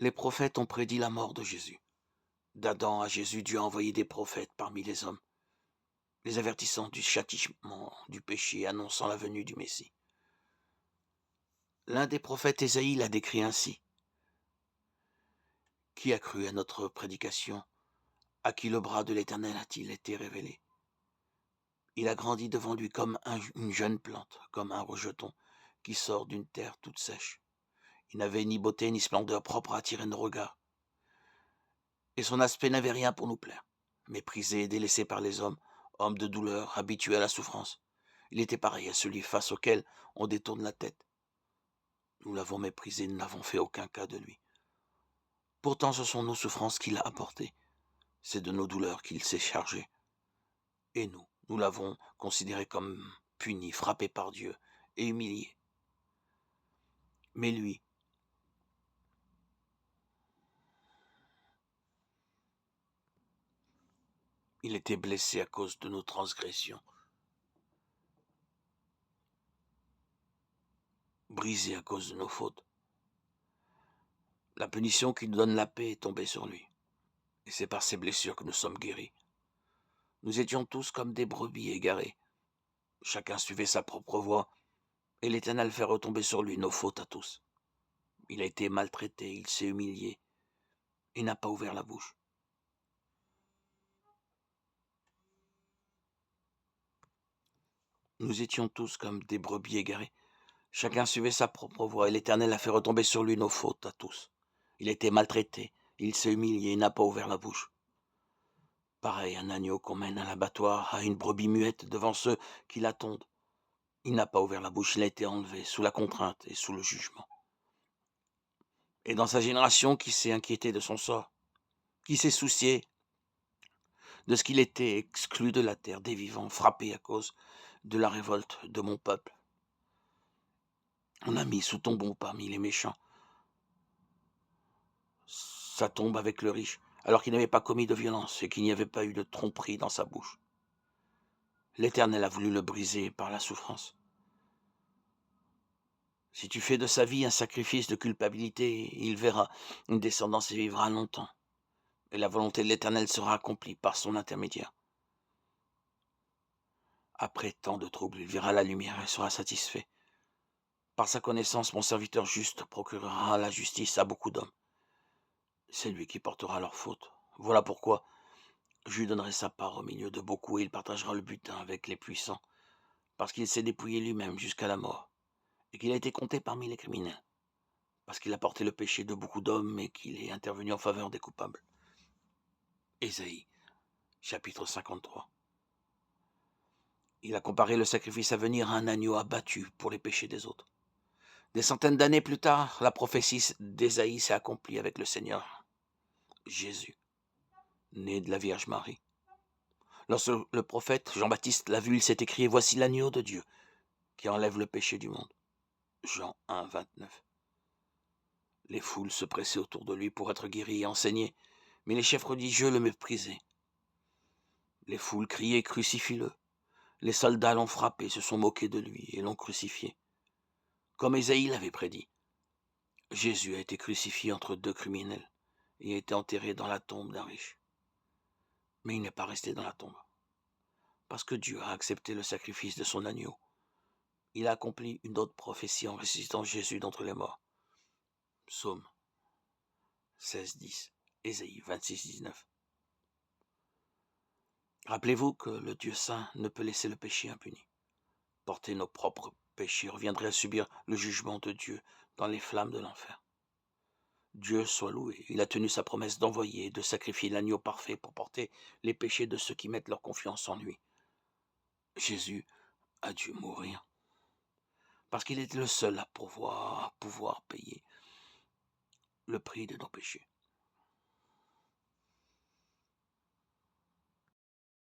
Les prophètes ont prédit la mort de Jésus. D'Adam à Jésus, Dieu a envoyé des prophètes parmi les hommes, les avertissant du châtiment du péché, annonçant la venue du Messie. L'un des prophètes, Ésaïe, l'a décrit ainsi. Qui a cru à notre prédication? À qui le bras de l'Éternel a-t-il été révélé? Il a grandi devant lui comme une jeune plante, comme un rejeton qui sort d'une terre toute sèche. Il n'avait ni beauté ni splendeur propre à attirer nos regards, et son aspect n'avait rien pour nous plaire. Méprisé et délaissé par les hommes, homme de douleur, habitué à la souffrance, il était pareil à celui face auquel on détourne la tête. Nous l'avons méprisé, nous n'avons fait aucun cas de lui. Pourtant ce sont nos souffrances qu'il a apportées, c'est de nos douleurs qu'il s'est chargé. Et nous l'avons considéré comme puni, frappé par Dieu et humilié. Mais lui, il était blessé à cause de nos transgressions, brisé à cause de nos fautes. La punition qui nous donne la paix est tombée sur lui, et c'est par ses blessures que nous sommes guéris. Nous étions tous comme des brebis égarées. Chacun suivait sa propre voie, et l'Éternel fait retomber sur lui nos fautes à tous. Il a été maltraité, il s'est humilié, et n'a pas ouvert la bouche. Nous étions tous comme des brebis égarées. Chacun suivait sa propre voie, et l'Éternel a fait retomber sur lui nos fautes à tous. Il a été maltraité, il s'est humilié, et n'a pas ouvert la bouche. Pareil, un agneau qu'on mène à l'abattoir, à une brebis muette devant ceux qui l'attendent. Il n'a pas ouvert la bouche, il a été enlevé sous la contrainte et sous le jugement. Et dans sa génération, qui s'est inquiété de son sort, qui s'est soucié de ce qu'il était, exclu de la terre des vivants, frappé à cause de la révolte de mon peuple. On a mis sous tombeau parmi les méchants sa tombe avec le riche, alors qu'il n'avait pas commis de violence et qu'il n'y avait pas eu de tromperie dans sa bouche. L'Éternel a voulu le briser par la souffrance. Si tu fais de sa vie un sacrifice de culpabilité, il verra une descendance et vivra longtemps. Et la volonté de l'Éternel sera accomplie par son intermédiaire. Après tant de troubles, il verra la lumière et sera satisfait. Par sa connaissance, mon serviteur juste procurera la justice à beaucoup d'hommes. C'est lui qui portera leurs fautes. Voilà pourquoi je lui donnerai sa part au milieu de beaucoup et il partagera le butin avec les puissants, parce qu'il s'est dépouillé lui-même jusqu'à la mort, et qu'il a été compté parmi les criminels, parce qu'il a porté le péché de beaucoup d'hommes et qu'il est intervenu en faveur des coupables. Ésaïe, chapitre 53. Il a comparé le sacrifice à venir à un agneau abattu pour les péchés des autres. Des centaines d'années plus tard, la prophétie d'Ésaïe s'est accomplie avec le Seigneur Jésus, né de la Vierge Marie. Lorsque le prophète Jean-Baptiste l'a vu, il s'est écrié « Voici l'agneau de Dieu qui enlève le péché du monde ». Jean 1, 29. Les foules se pressaient autour de lui pour être guéries et enseignées, mais les chefs religieux le méprisaient. Les foules criaient « Crucifie-le ». Les soldats l'ont frappé, se sont moqués de lui et l'ont crucifié. Comme Ésaïe l'avait prédit, Jésus a été crucifié entre deux criminels et a été enterré dans la tombe d'un riche. Mais il n'est pas resté dans la tombe, parce que Dieu a accepté le sacrifice de son agneau. Il a accompli une autre prophétie en ressuscitant Jésus d'entre les morts. Psaume 16, 10, Ésaïe 26, 19. Rappelez-vous que le Dieu saint ne peut laisser le péché impuni. Porter nos propres péchés reviendrait à subir le jugement de Dieu dans les flammes de l'enfer. Dieu soit loué, il a tenu sa promesse d'envoyer et de sacrifier l'agneau parfait pour porter les péchés de ceux qui mettent leur confiance en lui. Jésus a dû mourir, parce qu'il était le seul à pouvoir payer le prix de nos péchés.